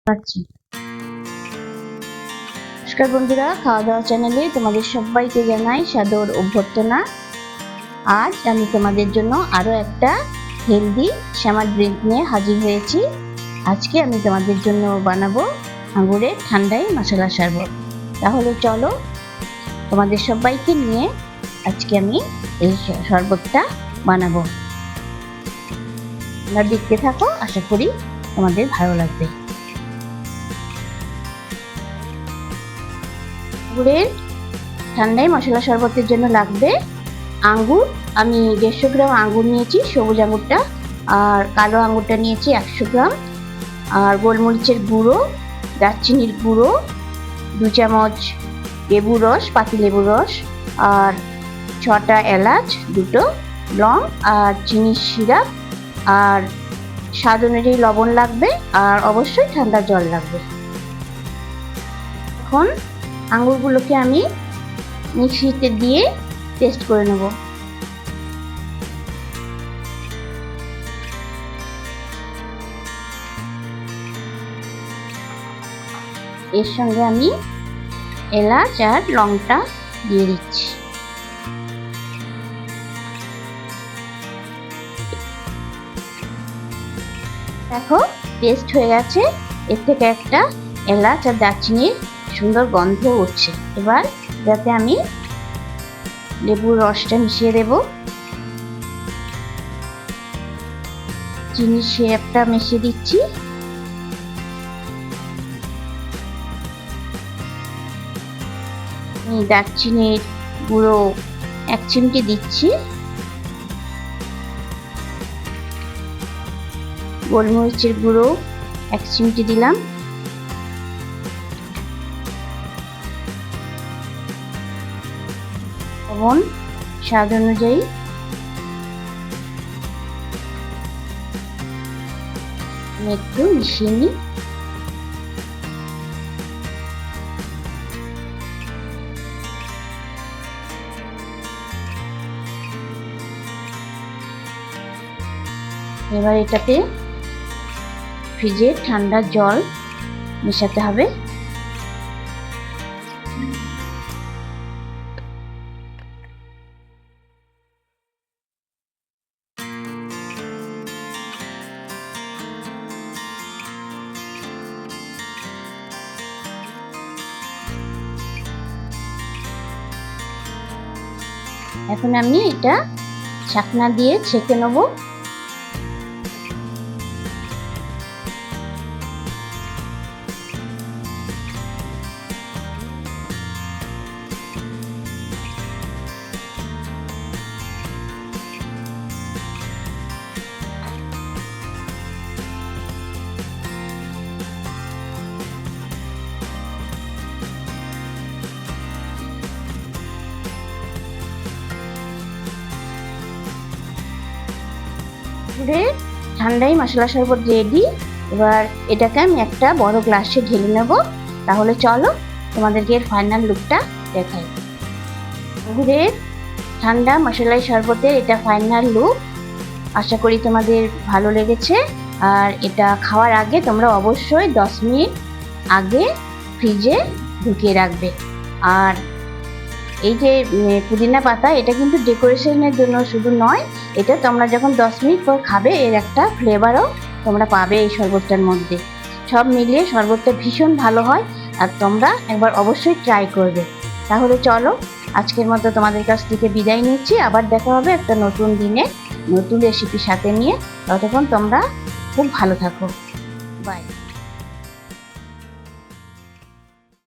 পাচ্ছি। নমস্কার বন্ধুরা, খাওয়া দাওয়া চ্যানেলে তোমাদের সবাইকে জানাই সাদর অভ্যর্থনা। আজ আমি তোমাদের জন্য আরো একটা হেলদি শ্যামার ড্রিঙ্ক নিয়ে হাজির হয়েছি। আজকে আমি তোমাদের জন্য বানাবো আঙুরের ঠান্ডাই মশলা শরবত। তাহলে চলো তোমাদের সবাইকে নিয়ে আজকে আমি এই শরবতটা বানাবো। তোমরা দেখতে থাকো, আশা করি তোমাদের ভালো লাগবে। আঙুরের ঠান্ডাই মশলা শরবতের জন্য লাগবে আঙ্গুর। আমি 150 গ্রাম আঙ্গুর নিয়েছি, সবুজ আঙ্গুরটা, আর কালো আঙ্গুরটা নিয়েছি 100 গ্রাম, আর গোলমরিচের গুঁড়ো, দারচিনির গুঁড়ো, 2 চামচ লেবুর রস, পাতি লেবুর রস, আর 6টা এলাচ, 2টো লং, আর চিনির সিরাপ, আর স্বাদ অনুযায়ী লবণ লাগবে, আর অবশ্যই ঠান্ডা জল লাগবে। এখন আঙ্গুরগুলোকে আমি মিক্সিতে দিয়ে টেস্ট করে নেব। এর সঙ্গে আমি এলাচ আর লংটা দিয়ে দিচ্ছি। দেখো টেস্ট হয়ে গেছে। এর থেকে একটা এলাচ আর দারচিনির সুন্দর গন্ধ উঠছে। এবার যাতে আমি লেবুর রসটা মিশিয়ে দেব, চিনির সিরাপটা মিশিয়ে দিচ্ছি, দারচিনির গুঁড়ো 1 চিমটি দিচ্ছি, গোলমরিচের গুঁড়ো 1 চিমটি দিলাম, লবণ স্বাদ অনুযায়ী, একটু মিশিয়ে নিই। এবার এটাতে ফ্রিজে ঠান্ডা জল মেশাতে হবে। এখন আমি এটা ছাকনা দিয়ে ছেঁকে নেব। ঠান্ডাই মশলা শরবত রেডি। এবার এটাকে আমি একটা বড় গ্লাসে ঢেলে নেব। তাহলে চলো তোমাদেরকে এর ফাইনাল লুকটা দেখাই। আঙ্গুরের ঠান্ডা মশলাই শরবতের এটা ফাইনাল লুক। আশা করি তোমাদের ভালো লেগেছে। আর এটা খাওয়ার আগে তোমরা অবশ্যই 10 মিনিট আগে ফ্রিজে ঢুকিয়ে রাখবে। আর এই যে পুদিনা পাতা, এটা কিন্তু ডেকোরেশনের জন্য শুধু নয়, এটা তোমরা যখন 10 মিনিট পর খাবে এর একটা ফ্লেভারও তোমরা পাবে এই শরবতটার মধ্যে। সব মিলিয়ে শরবতটা ভীষণ ভালো হয়, আর তোমরা একবার অবশ্যই ট্রাই করবে। তাহলে চলো আজকের মতো তোমাদের কাছ থেকে বিদায় নিচ্ছি। আবার দেখা হবে একটা নতুন দিনে নতুন রেসিপির সাথে নিয়ে। ততক্ষণ তোমরা খুব ভালো থাকো। বাই।